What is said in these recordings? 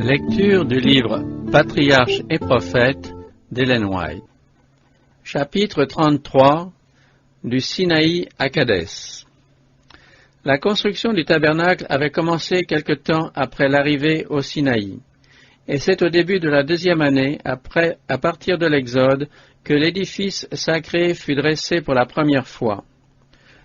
Lecture du livre Patriarches et prophètes d'Ellen White. Chapitre 33 du Sinaï à Kadès. La construction du tabernacle avait commencé quelque temps après l'arrivée au Sinaï, et c'est au début de la deuxième année, à partir de l'Exode, que l'édifice sacré fut dressé pour la première fois.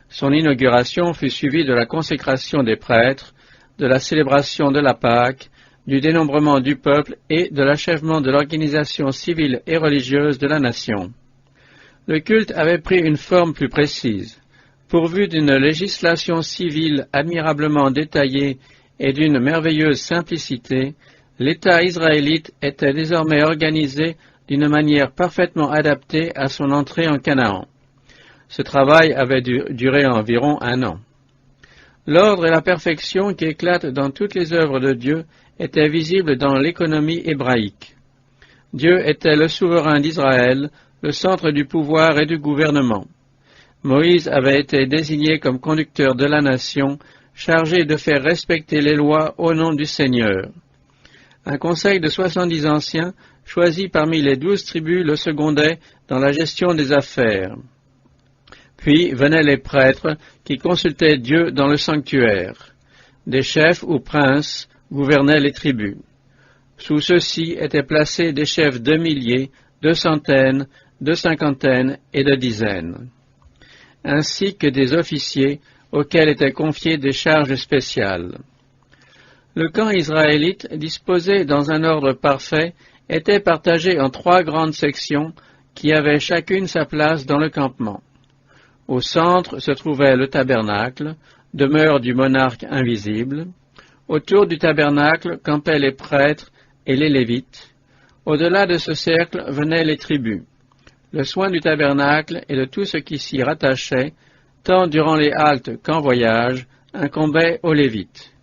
Son inauguration fut suivie de la consécration des prêtres, de la célébration de la Pâque, du dénombrement du peuple et de l'achèvement de l'organisation civile et religieuse de la nation. Le culte avait pris une forme plus précise. Pourvu d'une législation civile admirablement détaillée et d'une merveilleuse simplicité, l'État israélite était désormais organisé d'une manière parfaitement adaptée à son entrée en Canaan. Ce travail avait duré environ un an. L'ordre et la perfection qui éclatent dans toutes les œuvres de Dieu étaient visibles dans l'économie hébraïque. Dieu était le souverain d'Israël, le centre du pouvoir et du gouvernement. Moïse avait été désigné comme conducteur de la nation, chargé de faire respecter les lois au nom du Seigneur. Un conseil de 70 anciens, choisi parmi les 12 tribus, le secondait dans la gestion des affaires. Puis venaient les prêtres qui consultaient Dieu dans le sanctuaire. Des chefs ou princes gouvernaient les tribus. Sous ceux-ci étaient placés des chefs de milliers, de centaines, de cinquantaines et de dizaines, ainsi que des officiers auxquels étaient confiées des charges spéciales. Le camp israélite, disposé dans un ordre parfait, était partagé en 3 grandes sections qui avaient chacune sa place dans le campement. Au centre se trouvait le tabernacle, demeure du monarque invisible. Autour du tabernacle campaient les prêtres et les lévites. Au-delà de ce cercle venaient les tribus. Le soin du tabernacle et de tout ce qui s'y rattachait, tant durant les haltes qu'en voyage, incombait aux lévites.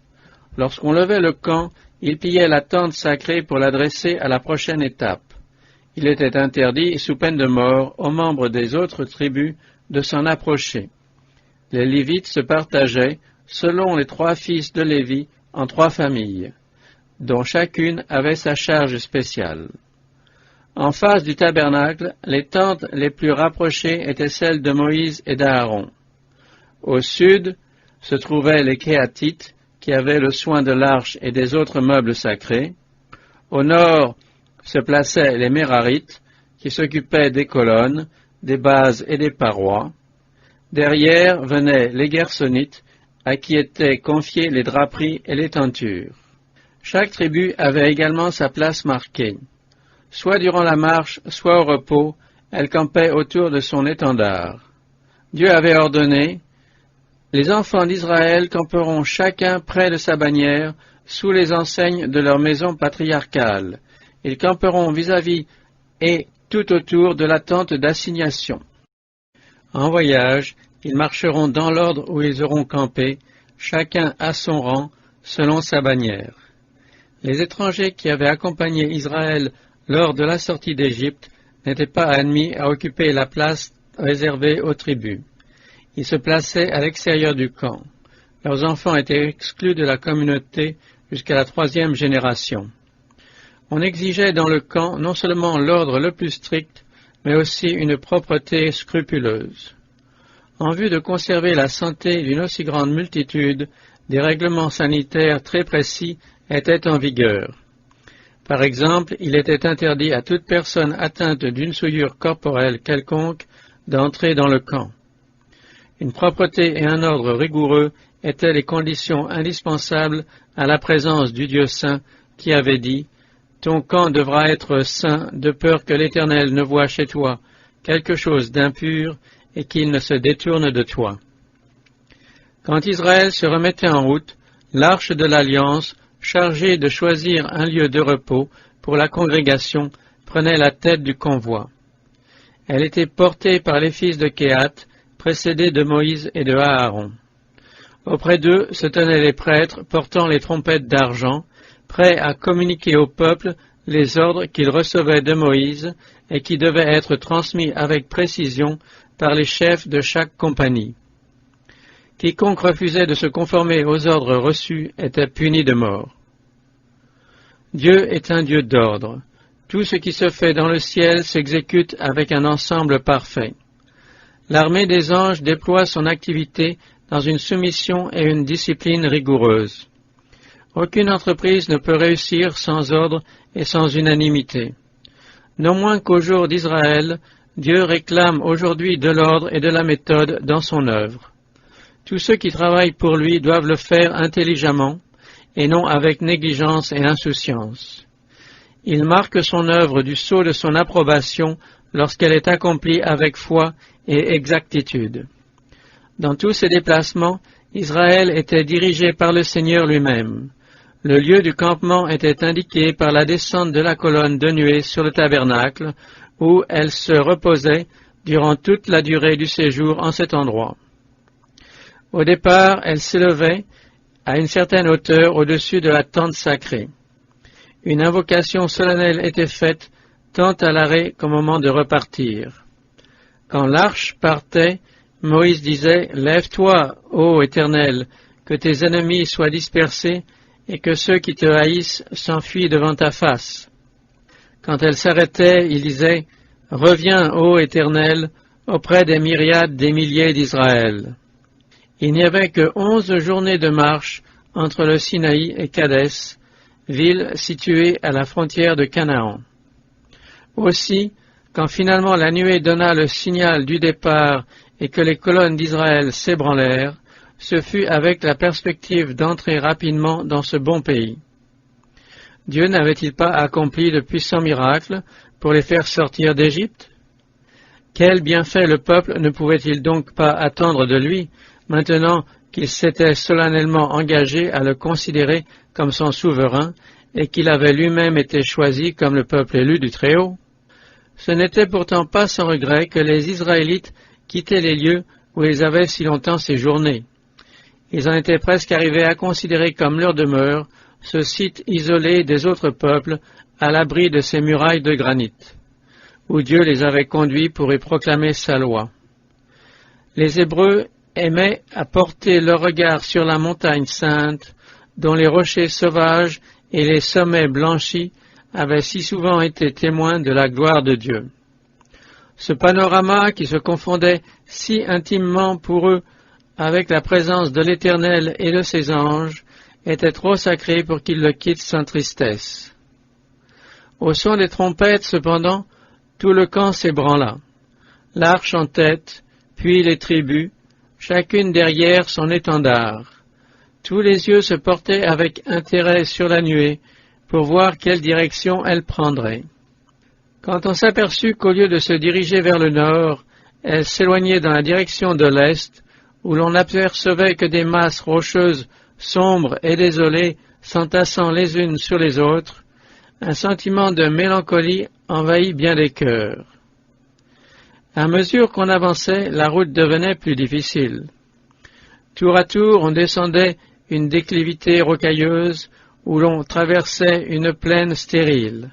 Lorsqu'on levait le camp, ils pillaient la tente sacrée pour la dresser à la prochaine étape. Il était interdit, sous peine de mort, aux membres des autres tribus de s'en approcher. Les Lévites se partageaient, selon les 3 fils de Lévi, en 3 familles, dont chacune avait sa charge spéciale. En face du tabernacle, les tentes les plus rapprochées étaient celles de Moïse et d'Aaron. Au sud se trouvaient les Kéatites, qui avaient le soin de l'arche et des autres meubles sacrés. Au nord se plaçaient les Mérarites, qui s'occupaient des colonnes, des bases et des parois. Derrière venaient les Gersonites, à qui étaient confiées les draperies et les tentures. Chaque tribu avait également sa place marquée. Soit durant la marche, soit au repos, elle campait autour de son étendard. Dieu avait ordonné, « Les enfants d'Israël camperont chacun près de sa bannière, sous les enseignes de leur maison patriarcale. Ils camperont vis-à-vis et tout autour de la tente d'assignation. En voyage, ils marcheront dans l'ordre où ils auront campé, chacun à son rang, selon sa bannière. » Les étrangers qui avaient accompagné Israël lors de la sortie d'Égypte n'étaient pas admis à occuper la place réservée aux tribus. Ils se plaçaient à l'extérieur du camp. Leurs enfants étaient exclus de la communauté jusqu'à la 3e génération. On exigeait dans le camp non seulement l'ordre le plus strict, mais aussi une propreté scrupuleuse. En vue de conserver la santé d'une aussi grande multitude, des règlements sanitaires très précis étaient en vigueur. Par exemple, il était interdit à toute personne atteinte d'une souillure corporelle quelconque d'entrer dans le camp. Une propreté et un ordre rigoureux étaient les conditions indispensables à la présence du Dieu saint qui avait dit « Ton camp devra être saint de peur que l'Éternel ne voie chez toi quelque chose d'impur et qu'il ne se détourne de toi. » Quand Israël se remettait en route, l'arche de l'Alliance, chargée de choisir un lieu de repos pour la congrégation, prenait la tête du convoi. Elle était portée par les fils de Kéhat, précédés de Moïse et de Aaron. Auprès d'eux se tenaient les prêtres portant les trompettes d'argent, prêts à communiquer au peuple les ordres qu'ils recevaient de Moïse et qui devaient être transmis avec précision par les chefs de chaque compagnie. Quiconque refusait de se conformer aux ordres reçus était puni de mort. Dieu est un Dieu d'ordre. Tout ce qui se fait dans le ciel s'exécute avec un ensemble parfait. L'armée des anges déploie son activité dans une soumission et une discipline rigoureuse. Aucune entreprise ne peut réussir sans ordre et sans unanimité. Non moins qu'au jour d'Israël, Dieu réclame aujourd'hui de l'ordre et de la méthode dans son œuvre. Tous ceux qui travaillent pour lui doivent le faire intelligemment et non avec négligence et insouciance. Il marque son œuvre du sceau de son approbation lorsqu'elle est accomplie avec foi et exactitude. Dans tous ses déplacements, Israël était dirigé par le Seigneur lui-même. Le lieu du campement était indiqué par la descente de la colonne de nuée sur le tabernacle, où elle se reposait durant toute la durée du séjour en cet endroit. Au départ, elle s'élevait à une certaine hauteur au-dessus de la tente sacrée. Une invocation solennelle était faite tant à l'arrêt qu'au moment de repartir. Quand l'arche partait, Moïse disait « Lève-toi, ô Éternel, que tes ennemis soient dispersés et que ceux qui te haïssent s'enfuient devant ta face. » Quand elle s'arrêtait, il disait « Reviens, ô Éternel, auprès des myriades des milliers d'Israël. » Il n'y avait que 11 journées de marche entre le Sinaï et Kadès, ville située à la frontière de Canaan. Aussi, quand finalement la nuée donna le signal du départ et que les colonnes d'Israël s'ébranlèrent, ce fut avec la perspective d'entrer rapidement dans ce bon pays. Dieu n'avait-il pas accompli de puissants miracles pour les faire sortir d'Égypte? Quel bienfait le peuple ne pouvait-il donc pas attendre de lui, maintenant qu'il s'était solennellement engagé à le considérer comme son souverain et qu'il avait lui-même été choisi comme le peuple élu du Très-Haut? Ce n'était pourtant pas sans regret que les Israélites quittaient les lieux où ils avaient si longtemps séjourné. Ils en étaient presque arrivés à considérer comme leur demeure ce site isolé des autres peuples à l'abri de ces murailles de granit, où Dieu les avait conduits pour y proclamer sa loi. Les Hébreux aimaient à porter leur regard sur la montagne sainte, dont les rochers sauvages et les sommets blanchis avaient si souvent été témoins de la gloire de Dieu. Ce panorama qui se confondait si intimement pour eux avec la présence de l'Éternel et de ses anges était trop sacré pour qu'ils le quittent sans tristesse. Au son des trompettes, cependant, tout le camp s'ébranla. L'arche en tête, puis les tribus, chacune derrière son étendard. Tous les yeux se portaient avec intérêt sur la nuée pour voir quelle direction elle prendrait. Quand on s'aperçut qu'au lieu de se diriger vers le nord, elle s'éloignait dans la direction de l'est, où l'on n'apercevait que des masses rocheuses sombres et désolées s'entassant les unes sur les autres, un sentiment de mélancolie envahit bien des cœurs. À mesure qu'on avançait, la route devenait plus difficile. Tour à tour, on descendait une déclivité rocailleuse où l'on traversait une plaine stérile.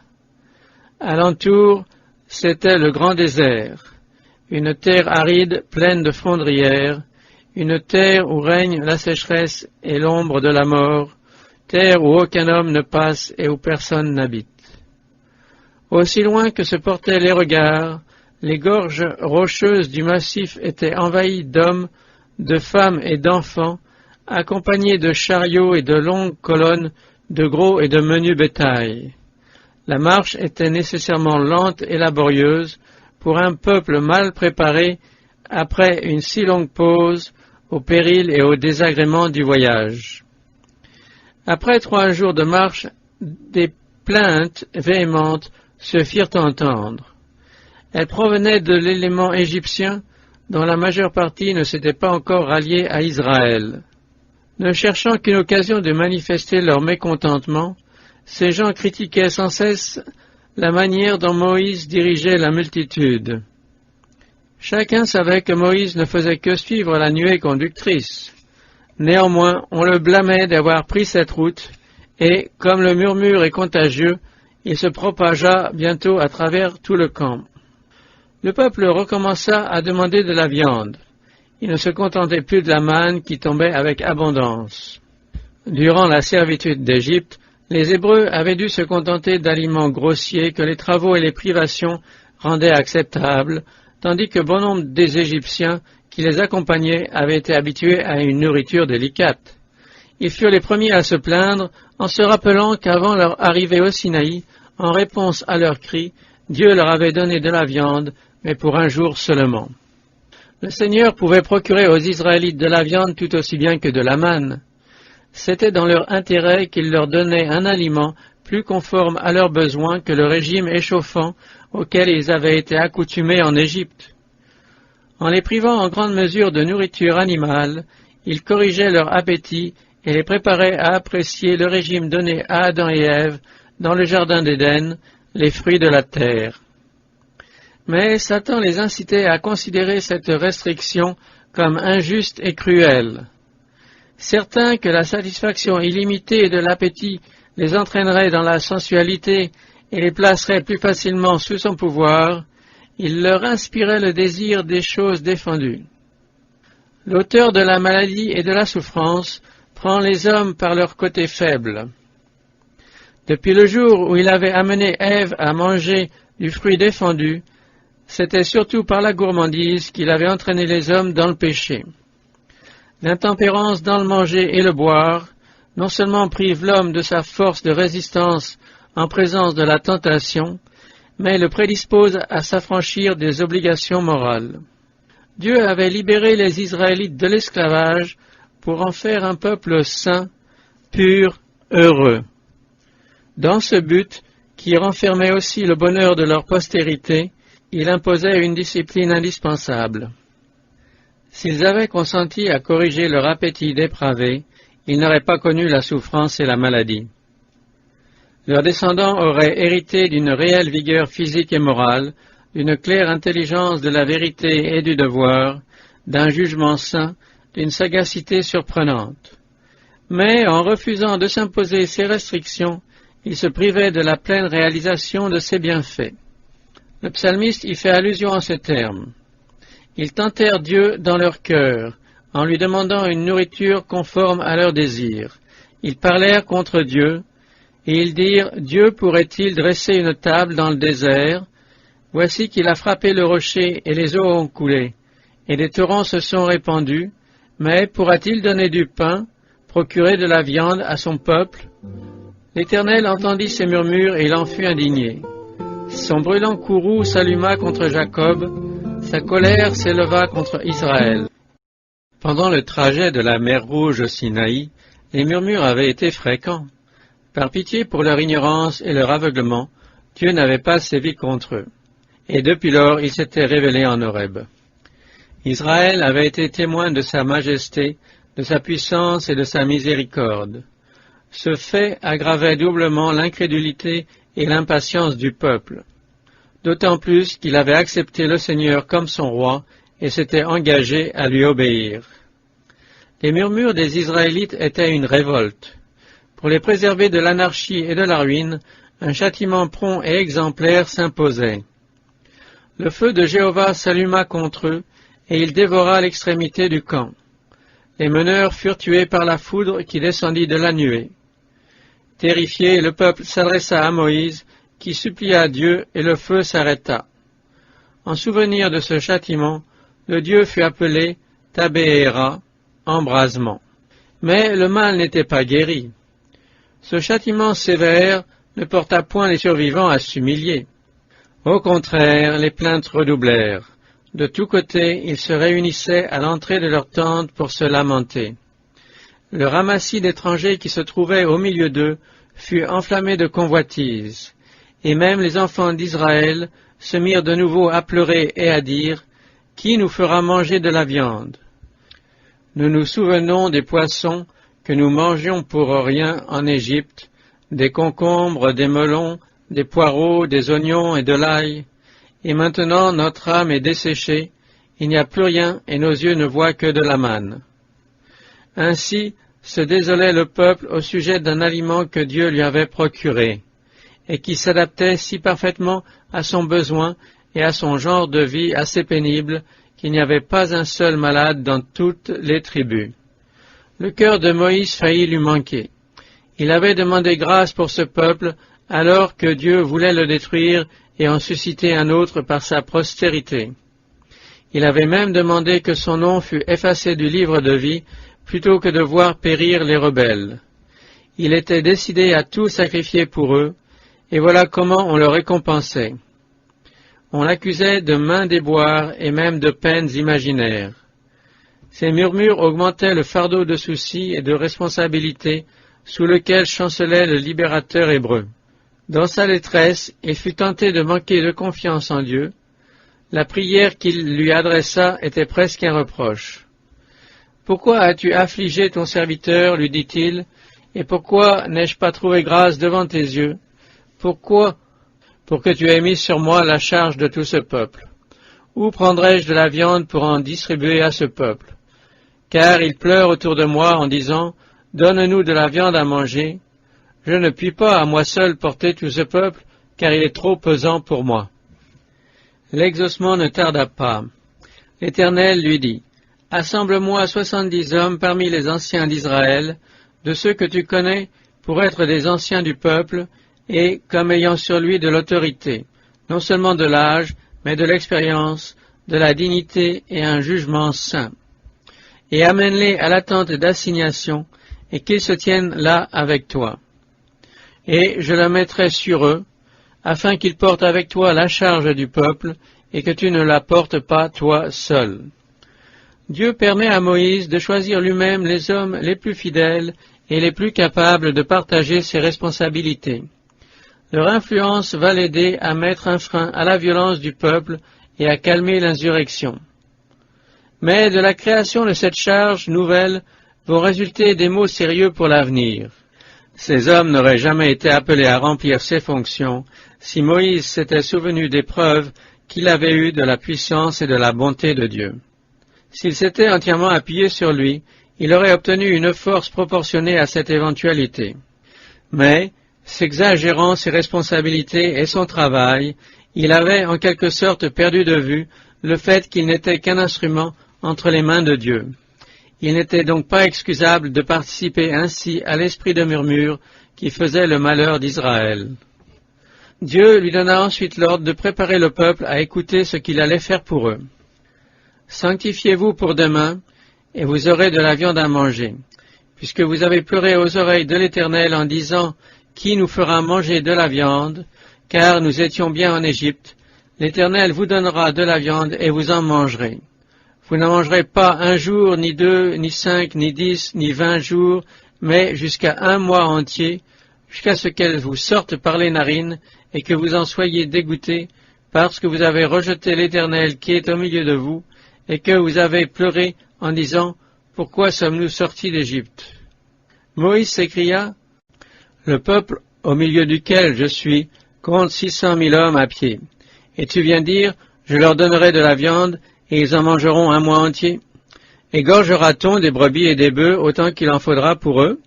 Alentour, c'était le grand désert, une terre aride pleine de fondrières, une terre où règne la sécheresse et l'ombre de la mort, terre où aucun homme ne passe et où personne n'habite. Aussi loin que se portaient les regards, les gorges rocheuses du massif étaient envahies d'hommes, de femmes et d'enfants, accompagnés de chariots et de longues colonnes de gros et de menus bétail. La marche était nécessairement lente et laborieuse pour un peuple mal préparé après une si longue pause aux périls et aux désagréments du voyage. Après 3 jours de marche, des plaintes véhémentes se firent entendre. Elles provenaient de l'élément égyptien dont la majeure partie ne s'était pas encore ralliée à Israël. Ne cherchant qu'une occasion de manifester leur mécontentement, ces gens critiquaient sans cesse la manière dont Moïse dirigeait la multitude. Chacun savait que Moïse ne faisait que suivre la nuée conductrice. Néanmoins, on le blâmait d'avoir pris cette route, et, comme le murmure est contagieux, il se propagea bientôt à travers tout le camp. Le peuple recommença à demander de la viande. Il ne se contentait plus de la manne qui tombait avec abondance. Durant la servitude d'Égypte, Les Hébreux avaient dû se contenter d'aliments grossiers que les travaux et les privations rendaient acceptables, tandis que bon nombre des Égyptiens qui les accompagnaient avaient été habitués à une nourriture délicate. Ils furent les premiers à se plaindre en se rappelant qu'avant leur arrivée au Sinaï, en réponse à leurs cris, Dieu leur avait donné de la viande, mais pour un jour seulement. Le Seigneur pouvait procurer aux Israélites de la viande tout aussi bien que de la manne. C'était dans leur intérêt qu'il leur donnait un aliment plus conforme à leurs besoins que le régime échauffant auquel ils avaient été accoutumés en Égypte. En les privant en grande mesure de nourriture animale, il corrigeait leur appétit et les préparait à apprécier le régime donné à Adam et Ève dans le jardin d'Éden, les fruits de la terre. Mais Satan les incitait à considérer cette restriction comme injuste et cruelle. Certains que la satisfaction illimitée de l'appétit les entraînerait dans la sensualité et les placerait plus facilement sous son pouvoir, il leur inspirait le désir des choses défendues. L'auteur de la maladie et de la souffrance prend les hommes par leur côté faible. Depuis le jour où il avait amené Ève à manger du fruit défendu, c'était surtout par la gourmandise qu'il avait entraîné les hommes dans le péché. L'intempérance dans le manger et le boire non seulement prive l'homme de sa force de résistance en présence de la tentation, mais le prédispose à s'affranchir des obligations morales. Dieu avait libéré les Israélites de l'esclavage pour en faire un peuple saint, pur, heureux. Dans ce but, qui renfermait aussi le bonheur de leur postérité, il imposait une discipline indispensable. S'ils avaient consenti à corriger leur appétit dépravé, ils n'auraient pas connu la souffrance et la maladie. Leurs descendants auraient hérité d'une réelle vigueur physique et morale, d'une claire intelligence de la vérité et du devoir, d'un jugement sain, d'une sagacité surprenante. Mais en refusant de s'imposer ces restrictions, ils se privaient de la pleine réalisation de ces bienfaits. Le psalmiste y fait allusion en ces termes. Ils tentèrent Dieu dans leur cœur, en lui demandant une nourriture conforme à leurs désirs. Ils parlèrent contre Dieu, et ils dirent, Dieu pourrait-il dresser une table dans le désert? Voici qu'il a frappé le rocher, et les eaux ont coulé, et des torrents se sont répandus, mais pourra-t-il donner du pain, procurer de la viande à son peuple? L'Éternel entendit ces murmures, et il en fut indigné. Son brûlant courroux s'alluma contre Jacob, sa colère s'éleva contre Israël. Pendant le trajet de la mer Rouge au Sinaï, les murmures avaient été fréquents. Par pitié pour leur ignorance et leur aveuglement, Dieu n'avait pas sévi contre eux. Et depuis lors, il s'était révélé en Horeb. Israël avait été témoin de sa majesté, de sa puissance et de sa miséricorde. Ce fait aggravait doublement l'incrédulité et l'impatience du peuple, d'autant plus qu'il avait accepté le Seigneur comme son roi et s'était engagé à lui obéir. Les murmures des Israélites étaient une révolte. Pour les préserver de l'anarchie et de la ruine, un châtiment prompt et exemplaire s'imposait. Le feu de Jéhovah s'alluma contre eux, et il dévora l'extrémité du camp. Les meneurs furent tués par la foudre qui descendit de la nuée. Terrifié, le peuple s'adressa à Moïse, qui supplia Dieu, et le feu s'arrêta. En souvenir de ce châtiment, le Dieu fut appelé Tabéhéra, embrasement. Mais le mal n'était pas guéri. Ce châtiment sévère ne porta point les survivants à s'humilier. Au contraire, les plaintes redoublèrent. De tous côtés, ils se réunissaient à l'entrée de leur tente pour se lamenter. Le ramassis d'étrangers qui se trouvait au milieu d'eux fut enflammé de convoitise, et même les enfants d'Israël se mirent de nouveau à pleurer et à dire « Qui nous fera manger de la viande ?» Nous nous souvenons des poissons que nous mangions pour rien en Égypte, des concombres, des melons, des poireaux, des oignons et de l'ail, et maintenant notre âme est desséchée, il n'y a plus rien et nos yeux ne voient que de la manne. Ainsi se désolait le peuple au sujet d'un aliment que Dieu lui avait procuré, et qui s'adaptait si parfaitement à son besoin et à son genre de vie assez pénible qu'il n'y avait pas un seul malade dans toutes les tribus. Le cœur de Moïse faillit lui manquer. Il avait demandé grâce pour ce peuple alors que Dieu voulait le détruire et en susciter un autre par sa postérité. Il avait même demandé que son nom fût effacé du livre de vie plutôt que de voir périr les rebelles. Il était décidé à tout sacrifier pour eux, et voilà comment on le récompensait. On l'accusait de mains déboires et même de peines imaginaires. Ses murmures augmentaient le fardeau de soucis et de responsabilités sous lequel chancelait le libérateur hébreu. Dans sa détresse, il fut tenté de manquer de confiance en Dieu. La prière qu'il lui adressa était presque un reproche. « Pourquoi as-tu affligé ton serviteur, lui dit-il, et pourquoi n'ai-je pas trouvé grâce devant tes yeux? Pourquoi? Pour que tu aies mis sur moi la charge de tout ce peuple. Où prendrai-je de la viande pour en distribuer à ce peuple? Car ils pleurent autour de moi en disant, « Donne-nous de la viande à manger. » Je ne puis pas à moi seul porter tout ce peuple, car il est trop pesant pour moi. L'exaucement ne tarda pas. L'Éternel lui dit, « Assemble-moi 70 hommes parmi les anciens d'Israël, de ceux que tu connais pour être des anciens du peuple, et comme ayant sur lui de l'autorité, non seulement de l'âge, mais de l'expérience, de la dignité et un jugement saint. Et amène-les à la tente d'assignation, et qu'ils se tiennent là avec toi. Et je la mettrai sur eux, afin qu'ils portent avec toi la charge du peuple, et que tu ne la portes pas toi seul. » Dieu permet à Moïse de choisir lui-même les hommes les plus fidèles et les plus capables de partager ses responsabilités. Leur influence va l'aider à mettre un frein à la violence du peuple et à calmer l'insurrection. Mais de la création de cette charge nouvelle vont résulter des maux sérieux pour l'avenir. Ces hommes n'auraient jamais été appelés à remplir ces fonctions si Moïse s'était souvenu des preuves qu'il avait eues de la puissance et de la bonté de Dieu. S'il s'était entièrement appuyé sur lui, il aurait obtenu une force proportionnée à cette éventualité. Mais, s'exagérant ses responsabilités et son travail, il avait en quelque sorte perdu de vue le fait qu'il n'était qu'un instrument entre les mains de Dieu. Il n'était donc pas excusable de participer ainsi à l'esprit de murmure qui faisait le malheur d'Israël. Dieu lui donna ensuite l'ordre de préparer le peuple à écouter ce qu'il allait faire pour eux. « Sanctifiez-vous pour demain, et vous aurez de la viande à manger, puisque vous avez pleuré aux oreilles de l'Éternel en disant « Qui nous fera manger de la viande, car nous étions bien en Égypte. L'Éternel vous donnera de la viande et vous en mangerez. Vous n'en mangerez pas 1 jour, ni 2, ni 5, ni 10, ni 20 jours, mais jusqu'à 1 mois entier, jusqu'à ce qu'elle vous sorte par les narines et que vous en soyez dégoûtés, parce que vous avez rejeté l'Éternel qui est au milieu de vous, et que vous avez pleuré en disant « Pourquoi sommes-nous sortis d'Égypte » Moïse s'écria « Le peuple au milieu duquel je suis compte 600 000 hommes à pied. Et tu viens dire « Je leur donnerai de la viande, et ils en mangeront 1 mois entier. Égorgera-t-on des brebis et des bœufs autant qu'il en faudra pour eux?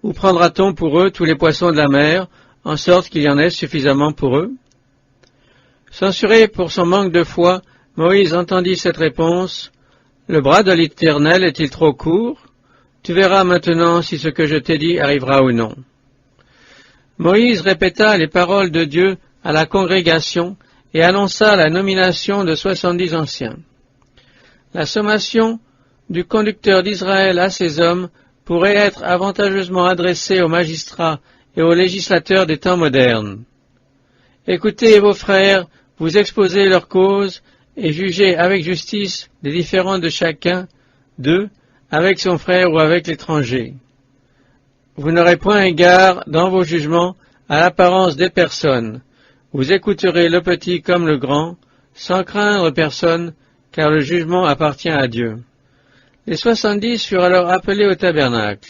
Ou prendra-t-on pour eux tous les poissons de la mer, en sorte qu'il y en ait suffisamment pour eux ?» Censuré pour son manque de foi, Moïse entendit cette réponse. « Le bras de l'Éternel est-il trop court? Tu verras maintenant si ce que je t'ai dit arrivera ou non. » Moïse répéta les paroles de Dieu à la congrégation et annonça la nomination de 70 anciens. La sommation du conducteur d'Israël à ces hommes pourrait être avantageusement adressée aux magistrats et aux législateurs des temps modernes. « Écoutez vos frères, vous exposez leurs causes, et jugez avec justice les différends de chacun d'eux, avec son frère ou avec l'étranger. Vous n'aurez point égard dans vos jugements à l'apparence des personnes. Vous écouterez le petit comme le grand, sans craindre personne, car le jugement appartient à Dieu. » Les 70 furent alors appelés au tabernacle.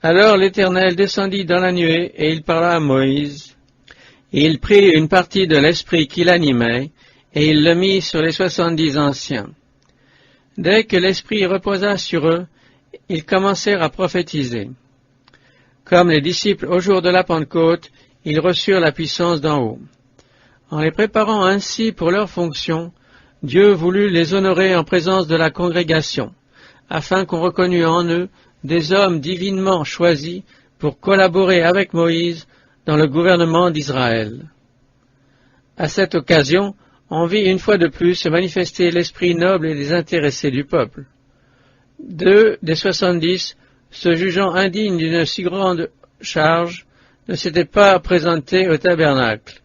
Alors l'Éternel descendit dans la nuée, et il parla à Moïse. Et il prit une partie de l'esprit qui l'animait, et il le mit sur les 70 anciens. Dès que l'Esprit reposa sur eux, ils commencèrent à prophétiser. Comme les disciples au jour de la Pentecôte, ils reçurent la puissance d'en haut. En les préparant ainsi pour leur fonction, Dieu voulut les honorer en présence de la congrégation, afin qu'on reconnût en eux des hommes divinement choisis pour collaborer avec Moïse dans le gouvernement d'Israël. À cette occasion, on vit une fois de plus se manifester l'esprit noble et désintéressé du peuple. 2 des 70, se jugeant indignes d'une si grande charge, ne s'étaient pas présentés au tabernacle.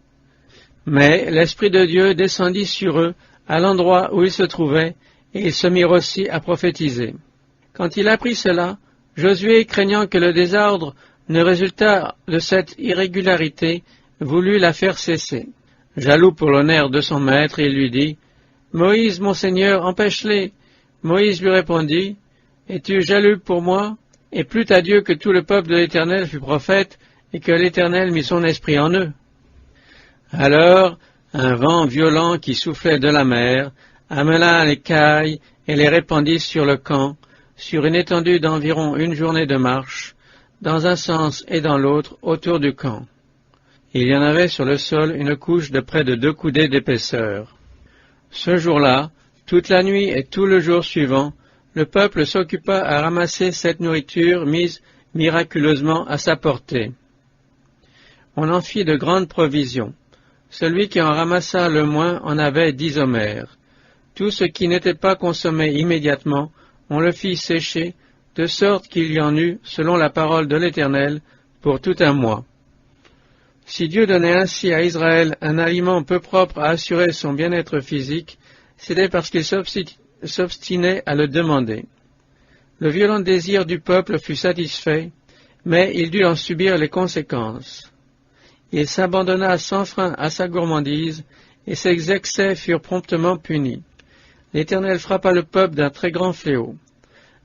Mais l'Esprit de Dieu descendit sur eux à l'endroit où ils se trouvaient, et ils se mirent aussi à prophétiser. Quand il apprit cela, Josué, craignant que le désordre ne résultât de cette irrégularité, voulut la faire cesser. Jaloux pour l'honneur de son maître, il lui dit, « Moïse, mon Seigneur, empêche-les. » Moïse lui répondit, « Es-tu jaloux pour moi? Et plût à Dieu que tout le peuple de l'Éternel fût prophète, et que l'Éternel mit son esprit en eux. » Alors, un vent violent qui soufflait de la mer amena les cailles et les répandit sur le camp, sur une étendue d'environ une journée de marche, dans un sens et dans l'autre, autour du camp. Il y en avait sur le sol une couche de près de 2 coudées d'épaisseur. Ce jour-là, toute la nuit et tout le jour suivant, le peuple s'occupa à ramasser cette nourriture mise miraculeusement à sa portée. On en fit de grandes provisions. Celui qui en ramassa le moins en avait 10 homères. Tout ce qui n'était pas consommé immédiatement, on le fit sécher, de sorte qu'il y en eut, selon la parole de l'Éternel, pour tout un mois. Si Dieu donnait ainsi à Israël un aliment peu propre à assurer son bien-être physique, c'était parce qu'il s'obstinait à le demander. Le violent désir du peuple fut satisfait, mais il dut en subir les conséquences. Il s'abandonna sans frein à sa gourmandise, et ses excès furent promptement punis. L'Éternel frappa le peuple d'un très grand fléau.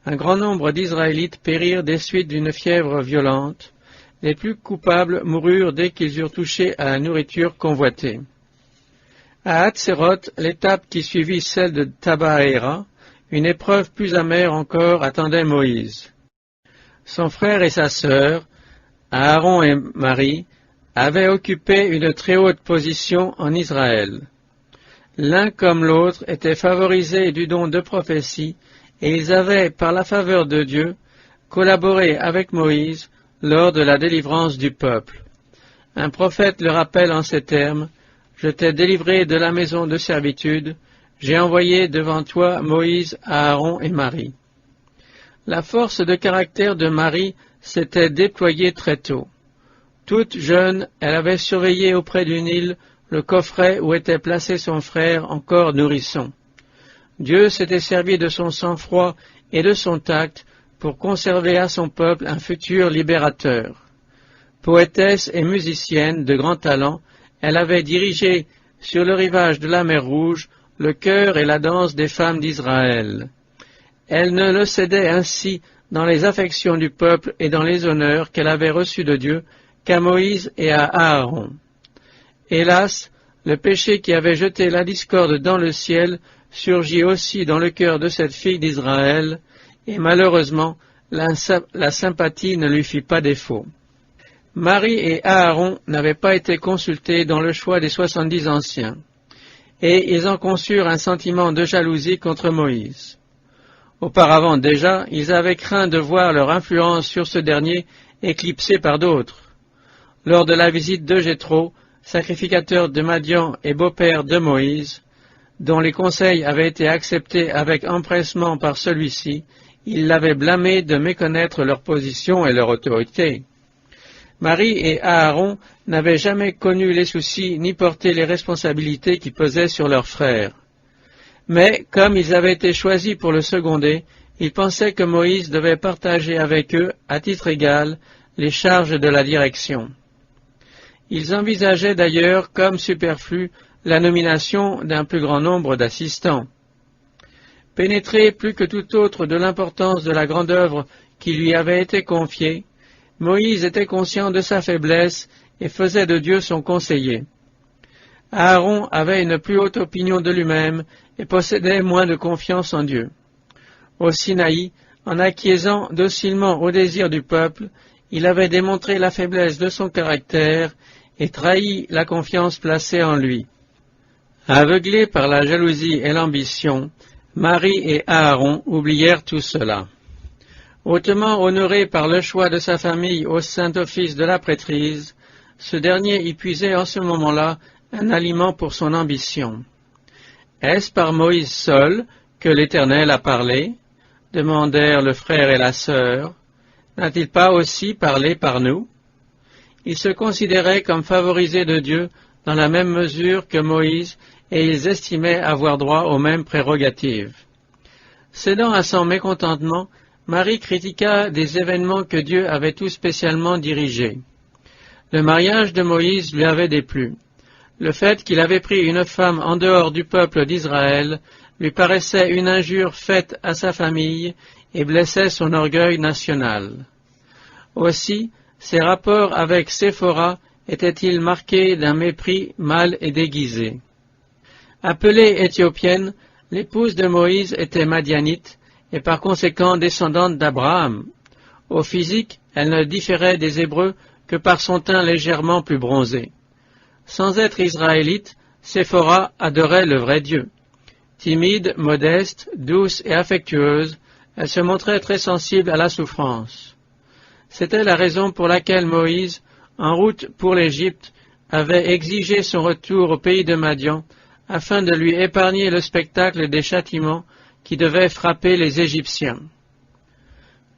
Un grand nombre d'Israélites périrent des suites d'une fièvre violente. Les plus coupables moururent dès qu'ils eurent touché à la nourriture convoitée. À Hatséroth, l'étape qui suivit celle de Tabaéra, une épreuve plus amère encore attendait Moïse. Son frère et sa sœur, Aaron et Marie, avaient occupé une très haute position en Israël. L'un comme l'autre était favorisé du don de prophétie, et ils avaient, par la faveur de Dieu, collaboré avec Moïse lors de la délivrance du peuple. Un prophète le rappelle en ces termes, « Je t'ai délivré de la maison de servitude, j'ai envoyé devant toi Moïse, Aaron et Marie. » La force de caractère de Marie s'était déployée très tôt. Toute jeune, elle avait surveillé auprès du Nil le coffret où était placé son frère encore nourrisson. Dieu s'était servi de son sang-froid et de son tact pour conserver à son peuple un futur libérateur. Poétesse et musicienne de grand talent, elle avait dirigé sur le rivage de la mer Rouge le chœur et la danse des femmes d'Israël. Elle ne le cédait ainsi dans les affections du peuple et dans les honneurs qu'elle avait reçus de Dieu qu'à Moïse et à Aaron. Hélas, le péché qui avait jeté la discorde dans le ciel surgit aussi dans le cœur de cette fille d'Israël, et malheureusement, la sympathie ne lui fit pas défaut. Marie et Aaron n'avaient pas été consultés dans le choix des 70 anciens, et ils en conçurent un sentiment de jalousie contre Moïse. Auparavant déjà, ils avaient craint de voir leur influence sur ce dernier éclipsée par d'autres. Lors de la visite de Jéthro, sacrificateur de Madian et beau-père de Moïse, dont les conseils avaient été acceptés avec empressement par celui-ci, il l'avait blâmé de méconnaître leur position et leur autorité. Marie et Aaron n'avaient jamais connu les soucis ni porté les responsabilités qui pesaient sur leurs frères. Mais, comme ils avaient été choisis pour le seconder, ils pensaient que Moïse devait partager avec eux, à titre égal, les charges de la direction. Ils envisageaient d'ailleurs comme superflue la nomination d'un plus grand nombre d'assistants. Pénétré plus que tout autre de l'importance de la grande œuvre qui lui avait été confiée, Moïse était conscient de sa faiblesse et faisait de Dieu son conseiller. Aaron avait une plus haute opinion de lui-même et possédait moins de confiance en Dieu. Au Sinaï, en acquiesçant docilement au désir du peuple, il avait démontré la faiblesse de son caractère et trahi la confiance placée en lui. Aveuglés par la jalousie et l'ambition, Marie et Aaron oublièrent tout cela. Hautement honoré par le choix de sa famille au saint office de la prêtrise, ce dernier y puisait en ce moment-là un aliment pour son ambition. « Est-ce par Moïse seul que l'Éternel a parlé ?» demandèrent le frère et la sœur. « N'a-t-il pas aussi parlé par nous ?» Ils se considéraient comme favorisés de Dieu dans la même mesure que Moïse, et ils estimaient avoir droit aux mêmes prérogatives. Cédant à son mécontentement, Marie critiqua des événements que Dieu avait tout spécialement dirigés. Le mariage de Moïse lui avait déplu. Le fait qu'il avait pris une femme en dehors du peuple d'Israël lui paraissait une injure faite à sa famille et blessait son orgueil national. Aussi, ses rapports avec Séphora étaient-ils marqués d'un mépris mal et déguisé. Appelée éthiopienne, l'épouse de Moïse était madianite et par conséquent descendante d'Abraham. Au physique, elle ne différait des Hébreux que par son teint légèrement plus bronzé. Sans être israélite, Séphora adorait le vrai Dieu. Timide, modeste, douce et affectueuse, elle se montrait très sensible à la souffrance. C'était la raison pour laquelle Moïse, en route pour l'Égypte, avait exigé son retour au pays de Madian, afin de lui épargner le spectacle des châtiments qui devaient frapper les Égyptiens.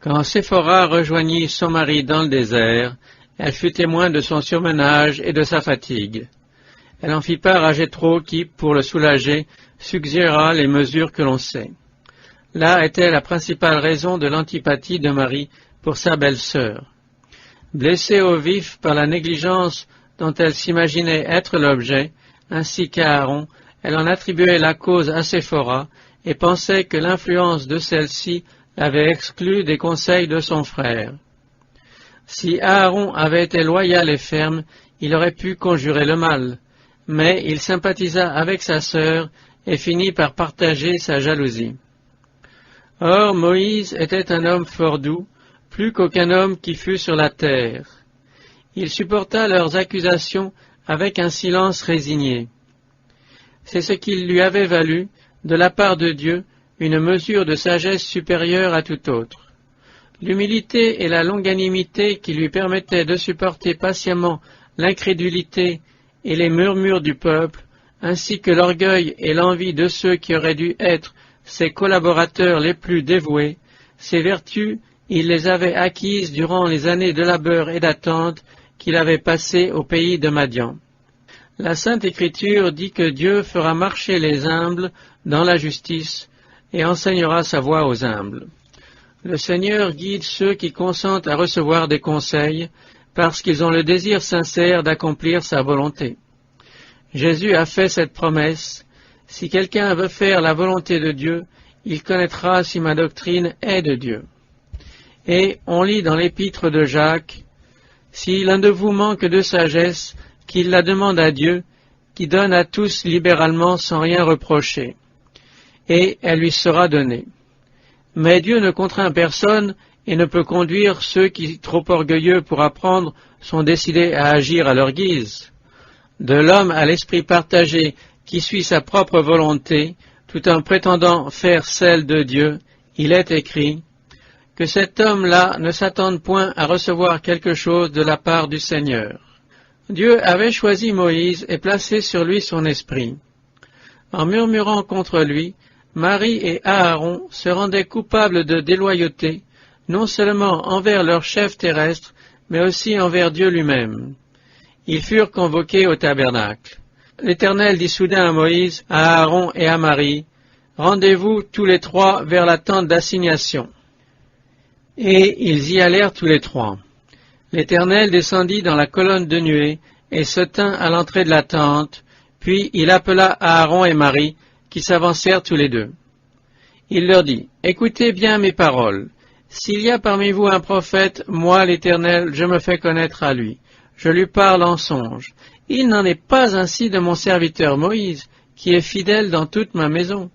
Quand Séphora rejoignit son mari dans le désert, elle fut témoin de son surmenage et de sa fatigue. Elle en fit part à Jéthro qui, pour le soulager, suggéra les mesures que l'on sait. Là était la principale raison de l'antipathie de Marie pour sa belle-sœur. Blessée au vif par la négligence dont elle s'imaginait être l'objet, ainsi qu'à Aaron, elle en attribuait la cause à Séphora et pensait que l'influence de celle-ci l'avait exclue des conseils de son frère. Si Aaron avait été loyal et ferme, il aurait pu conjurer le mal, mais il sympathisa avec sa sœur et finit par partager sa jalousie. Or, Moïse était un homme fort doux, plus qu'aucun homme qui fût sur la terre. Il supporta leurs accusations avec un silence résigné. C'est ce qui lui avait valu, de la part de Dieu, une mesure de sagesse supérieure à tout autre. L'humilité et la longanimité qui lui permettaient de supporter patiemment l'incrédulité et les murmures du peuple, ainsi que l'orgueil et l'envie de ceux qui auraient dû être ses collaborateurs les plus dévoués, ces vertus, il les avait acquises durant les années de labeur et d'attente qu'il avait passées au pays de Madian. La Sainte Écriture dit que Dieu fera marcher les humbles dans la justice et enseignera sa voie aux humbles. Le Seigneur guide ceux qui consentent à recevoir des conseils parce qu'ils ont le désir sincère d'accomplir sa volonté. Jésus a fait cette promesse: « Si quelqu'un veut faire la volonté de Dieu, il connaîtra si ma doctrine est de Dieu. » Et on lit dans l'épître de Jacques: « Si l'un de vous manque de sagesse, qu'il la demande à Dieu, qui donne à tous libéralement sans rien reprocher, et elle lui sera donnée. » Mais Dieu ne contraint personne et ne peut conduire ceux qui, trop orgueilleux pour apprendre, sont décidés à agir à leur guise. De l'homme à l'esprit partagé qui suit sa propre volonté, tout en prétendant faire celle de Dieu, il est écrit que cet homme-là ne s'attende point à recevoir quelque chose de la part du Seigneur. Dieu avait choisi Moïse et placé sur lui son esprit. En murmurant contre lui, Marie et Aaron se rendaient coupables de déloyauté, non seulement envers leur chef terrestre, mais aussi envers Dieu lui-même. Ils furent convoqués au tabernacle. L'Éternel dit soudain à Moïse, à Aaron et à Marie: « Rendez-vous tous les trois vers la tente d'assignation. » Et ils y allèrent tous les trois. L'Éternel descendit dans la colonne de nuée et se tint à l'entrée de la tente, puis il appela Aaron et Marie, qui s'avancèrent tous les deux. Il leur dit: « Écoutez bien mes paroles. S'il y a parmi vous un prophète, moi, l'Éternel, je me fais connaître à lui. Je lui parle en songe. Il n'en est pas ainsi de mon serviteur Moïse, qui est fidèle dans toute ma maison.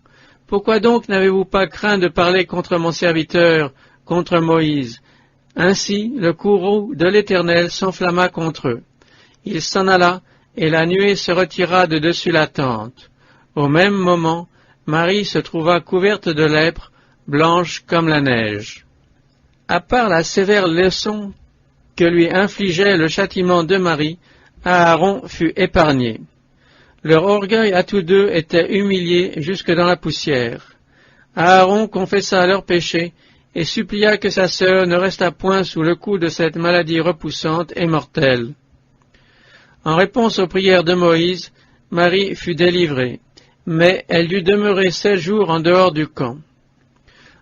Pourquoi donc n'avez-vous pas craint de parler contre mon serviteur, contre Moïse ?» Ainsi, le courroux de l'Éternel s'enflamma contre eux. Il s'en alla, et la nuée se retira de dessus la tente. Au même moment, Marie se trouva couverte de lèpre, blanche comme la neige. À part la sévère leçon que lui infligeait le châtiment de Marie, Aaron fut épargné. Leur orgueil à tous deux était humilié jusque dans la poussière. Aaron confessa leur péché et supplia que sa sœur ne restât point sous le coup de cette maladie repoussante et mortelle. En réponse aux prières de Moïse, Marie fut délivrée, mais elle dut demeurer 16 jours en dehors du camp.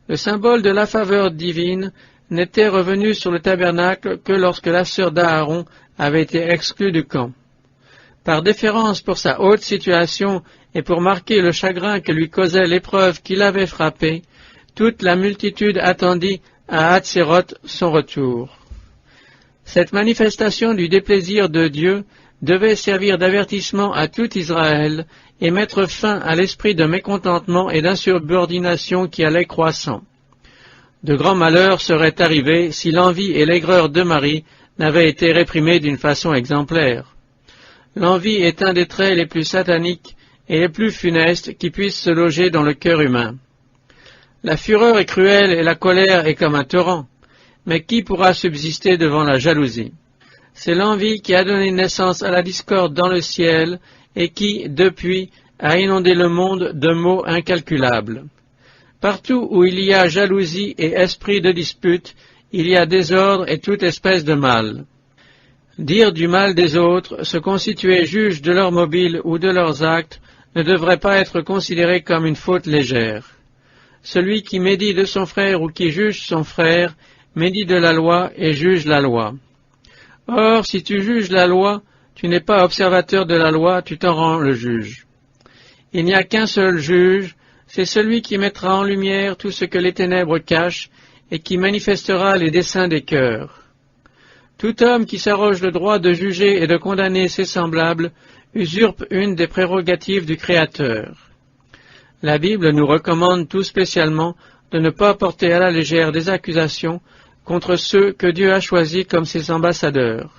Le symbole de la faveur divine n'était revenu sur le tabernacle que lorsque la sœur d'Aaron avait été exclue du camp. Par déférence pour sa haute situation et pour marquer le chagrin que lui causait l'épreuve qui l'avait frappé, toute la multitude attendit à Hatséroth son retour. Cette manifestation du déplaisir de Dieu devait servir d'avertissement à tout Israël et mettre fin à l'esprit de mécontentement et d'insubordination qui allait croissant. De grands malheurs seraient arrivés si l'envie et l'aigreur de Marie n'avaient été réprimées d'une façon exemplaire. L'envie est un des traits les plus sataniques et les plus funestes qui puissent se loger dans le cœur humain. La fureur est cruelle et la colère est comme un torrent, mais qui pourra subsister devant la jalousie? C'est l'envie qui a donné naissance à la discorde dans le ciel et qui, depuis, a inondé le monde de maux incalculables. Partout où il y a jalousie et esprit de dispute, il y a désordre et toute espèce de mal. Dire du mal des autres, se constituer juge de leurs mobiles ou de leurs actes, ne devrait pas être considéré comme une faute légère. Celui qui médit de son frère ou qui juge son frère, médit de la loi et juge la loi. Or, si tu juges la loi, tu n'es pas observateur de la loi, tu t'en rends le juge. Il n'y a qu'un seul juge, c'est celui qui mettra en lumière tout ce que les ténèbres cachent et qui manifestera les desseins des cœurs. Tout homme qui s'arroge le droit de juger et de condamner ses semblables usurpe une des prérogatives du Créateur. La Bible nous recommande tout spécialement de ne pas porter à la légère des accusations contre ceux que Dieu a choisis comme ses ambassadeurs.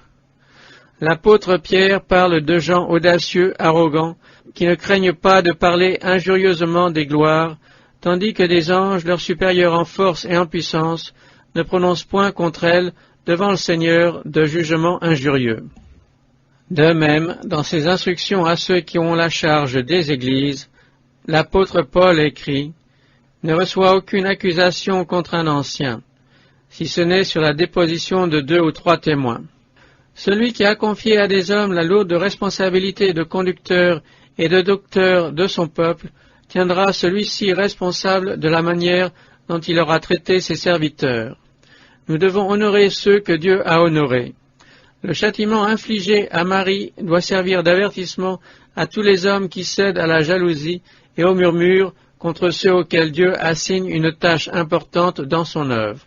L'apôtre Pierre parle de gens audacieux, arrogants, qui ne craignent pas de parler injurieusement des gloires, tandis que des anges, leurs supérieurs en force et en puissance, ne prononcent point contre elles, devant le Seigneur, de jugements injurieux. De même, dans ses instructions à ceux qui ont la charge des églises, l'apôtre Paul écrit « Ne reçois aucune accusation contre un ancien, si ce n'est sur la déposition de 2 ou 3 témoins. Celui qui a confié à des hommes la lourde responsabilité de conducteur et de docteur de son peuple tiendra celui-ci responsable de la manière dont il aura traité ses serviteurs. Nous devons honorer ceux que Dieu a honorés. Le châtiment infligé à Marie doit servir d'avertissement à tous les hommes qui cèdent à la jalousie et au murmure contre ceux auxquels Dieu assigne une tâche importante dans son œuvre.